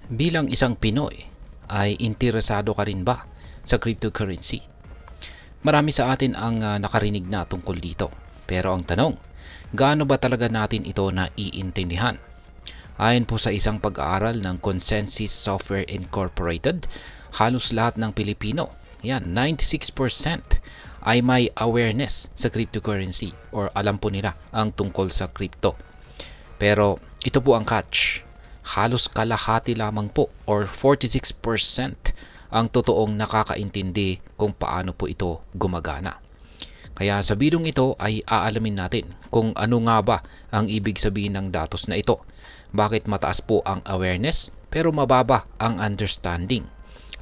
Bilang isang Pinoy, ay interesado ka rin ba sa cryptocurrency? Marami sa atin ang nakarinig na tungkol dito. Pero ang tanong, gaano ba talaga natin ito naiintindihan? Ayon po sa isang pag-aaral ng Consensus Software Incorporated, halos lahat ng Pilipino, 96% ay may awareness sa cryptocurrency or alam po nila ang tungkol sa crypto. Pero ito po ang catch. Halos kalahati lamang po or 46% ang totoong nakakaintindi kung paano po ito gumagana. Kaya sa bidong ito ay aalamin natin kung ano nga ba ang ibig sabihin ng datos na ito. Bakit mataas po ang awareness pero mababa ang understanding?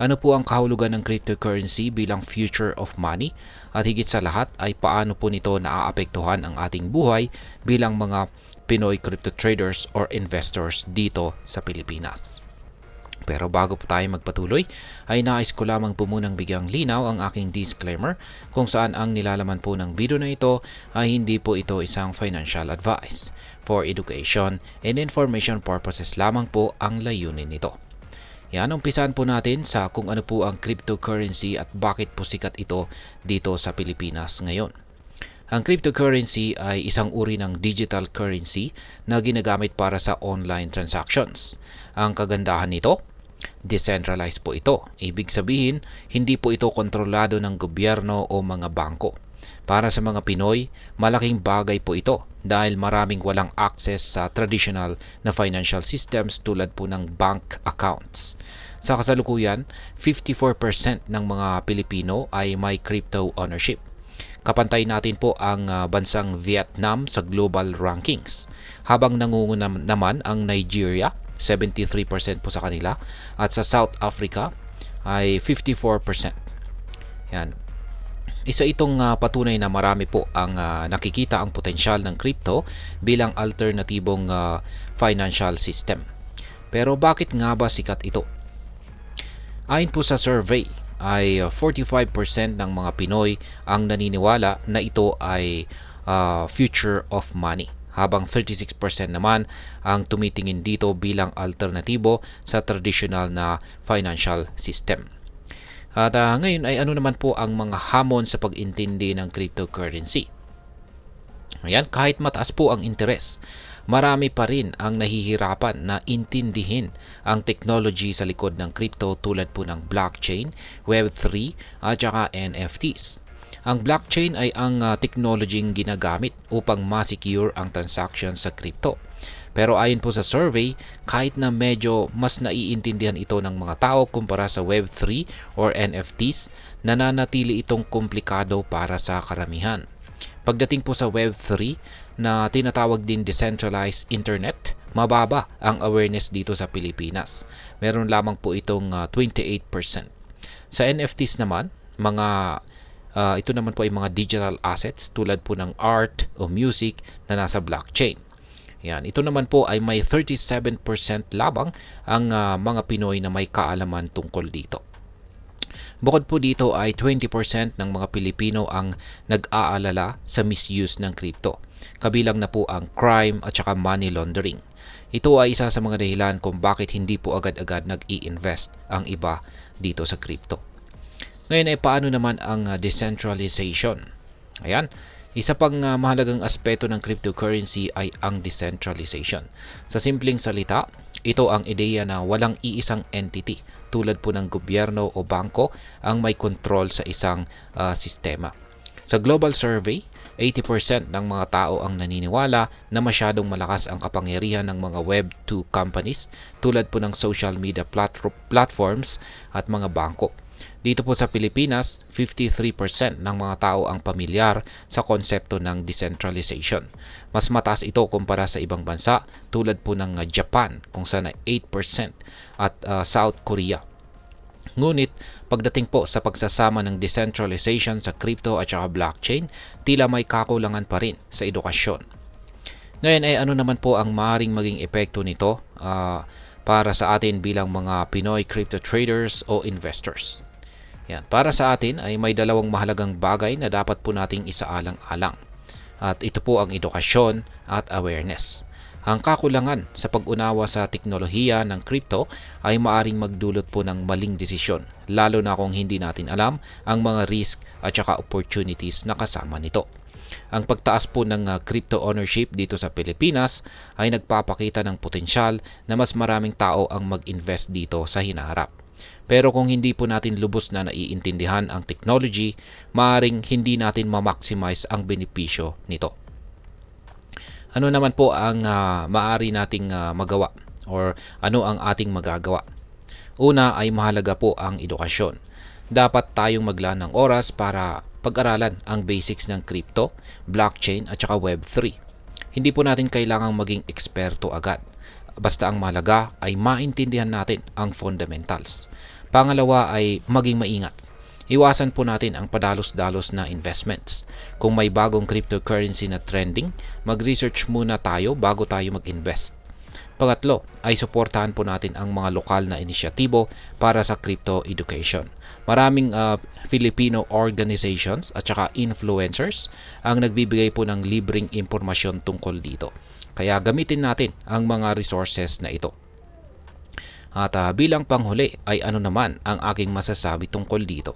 Ano po ang kahulugan ng cryptocurrency bilang future of money? At higit sa lahat ay paano po nito naaapektuhan ang ating buhay bilang mga Pinoy crypto traders or investors dito sa Pilipinas. Pero bago po tayo magpatuloy, ay nais ko lamang po munang bigyang linaw ang aking disclaimer kung saan ang nilalaman po ng video na ito ay hindi po ito isang financial advice. For education and information purposes lamang po ang layunin nito. Yan, umpisan po natin sa kung ano po ang cryptocurrency at bakit po sikat ito dito sa Pilipinas ngayon. Ang cryptocurrency ay isang uri ng digital currency na ginagamit para sa online transactions. Ang kagandahan nito, decentralized po ito. Ibig sabihin, hindi po ito kontrolado ng gobyerno o mga bangko. Para sa mga Pinoy, malaking bagay po ito dahil maraming walang access sa traditional na financial systems tulad po ng bank accounts. Sa kasalukuyan, 54% ng mga Pilipino ay may crypto ownership. Kapantay natin po ang bansang Vietnam sa global rankings. Habang nangunguna naman ang Nigeria, 73% po sa kanila. At sa South Africa ay 54%. Yan. Isa itong patunay na marami po ang nakikita ang potensyal ng crypto bilang alternatibong financial system. Pero bakit nga ba sikat ito? Ayon po sa survey, ay 45% ng mga Pinoy ang naniniwala na ito ay future of money, habang 36% naman ang tumitingin dito bilang alternatibo sa traditional na financial system. At ngayon ay ano naman po ang mga hamon sa pag-intindi ng cryptocurrency? Ayan, kahit mataas po ang interes, marami pa rin ang nahihirapan na intindihin ang technology sa likod ng crypto tulad po ng blockchain, Web3 at saka NFTs. Ang blockchain ay ang technology ginagamit upang ma-secure ang transaction sa crypto. Pero ayon po sa survey, kahit na medyo mas naiintindihan ito ng mga tao kumpara sa Web3 or NFTs, nananatili itong komplikado para sa karamihan. Pagdating po sa Web3 na tinatawag din decentralized internet, mababa ang awareness dito sa Pilipinas. Meron lamang po itong 28%. Sa NFTs naman, ito naman po ay mga digital assets tulad po ng art o music na nasa blockchain. Yan, ito naman po ay may 37% labang ang mga Pinoy na may kaalaman tungkol dito. Bukod po dito ay 20% ng mga Pilipino ang nag-aalala sa misuse ng crypto. Kabilang na po ang crime at saka money laundering. Ito ay isa sa mga dahilan kung bakit hindi po agad-agad nag-i-invest ang iba dito sa crypto. Ngayon ay paano naman ang decentralization? Ayan, isa pang mahalagang aspeto ng cryptocurrency ay ang decentralization. Sa simpleng salita, ito ang ideya na walang iisang entity tulad po ng gobyerno o bangko ang may control sa isang sistema. Sa global survey, 80% ng mga tao ang naniniwala na masyadong malakas ang kapangyarihan ng mga Web2 companies tulad po ng social media platforms at mga bangko. Dito po sa Pilipinas, 53% ng mga tao ang pamilyar sa konsepto ng decentralization. Mas mataas ito kumpara sa ibang bansa tulad po ng Japan kung saan 8% at South Korea. Ngunit pagdating po sa pagsasama ng decentralization sa crypto at saka blockchain, tila may kakulangan pa rin sa edukasyon. Ngayon ay ano naman po ang maaaring maging epekto nito para sa atin bilang mga Pinoy crypto traders o investors? Yan. Para sa atin ay may dalawang mahalagang bagay na dapat po nating isaalang-alang. At ito po ang edukasyon at awareness. Ang kakulangan sa pag-unawa sa teknolohiya ng crypto ay maaring magdulot po ng maling desisyon, lalo na kung hindi natin alam ang mga risk at saka opportunities na kasama nito. Ang pagtaas po ng crypto ownership dito sa Pilipinas ay nagpapakita ng potensyal na mas maraming tao ang mag-invest dito sa hinaharap. Pero kung hindi po natin lubos na naiintindihan ang technology, maaaring hindi natin ma-maximize ang benepisyo nito. Ano naman po ang maaari nating magawa or ano ang ating magagawa? Una ay mahalaga po ang edukasyon. Dapat tayong maglaan ng oras para pag-aralan ang basics ng crypto, blockchain at saka Web3. Hindi po natin kailangang maging eksperto agad. Basta ang mahalaga ay maintindihan natin ang fundamentals. Pangalawa ay maging maingat. Iwasan po natin ang padalos-dalos na investments. Kung may bagong cryptocurrency na trending, mag-research muna tayo bago tayo mag-invest. Pangatlo ay suportahan po natin ang mga lokal na inisyatibo para sa crypto education. Maraming Filipino organizations at saka influencers ang nagbibigay po ng libreng impormasyon tungkol dito. Kaya gamitin natin ang mga resources na ito. At bilang panghuli ay ano naman ang aking masasabi tungkol dito.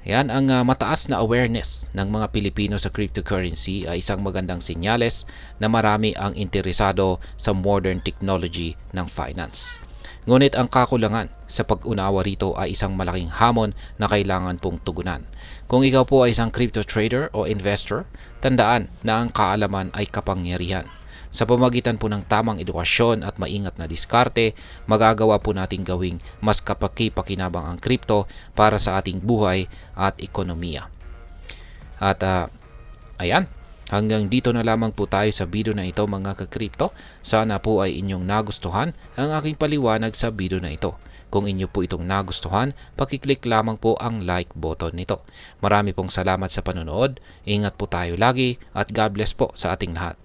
Yan, ang mataas na awareness ng mga Pilipino sa cryptocurrency ay isang magandang senyales na marami ang interesado sa modern technology ng finance. Ngunit ang kakulangan sa pag-unawa rito ay isang malaking hamon na kailangan pong tugunan. Kung ikaw po ay isang crypto trader o investor, tandaan na ang kaalaman ay kapangyarihan. Sa pamagitan po ng tamang edukasyon at maingat na diskarte, magagawa po nating gawing mas kapaki-pakinabang ang crypto para sa ating buhay at ekonomiya. At ayan, hanggang dito na lamang po tayo sa video na ito mga ka-crypto. Sana po ay inyong nagustuhan ang aking paliwanag sa video na ito. Kung inyo po itong nagustuhan, pakiclick lamang po ang like button nito. Marami pong salamat sa panonood, ingat po tayo lagi at God bless po sa ating lahat.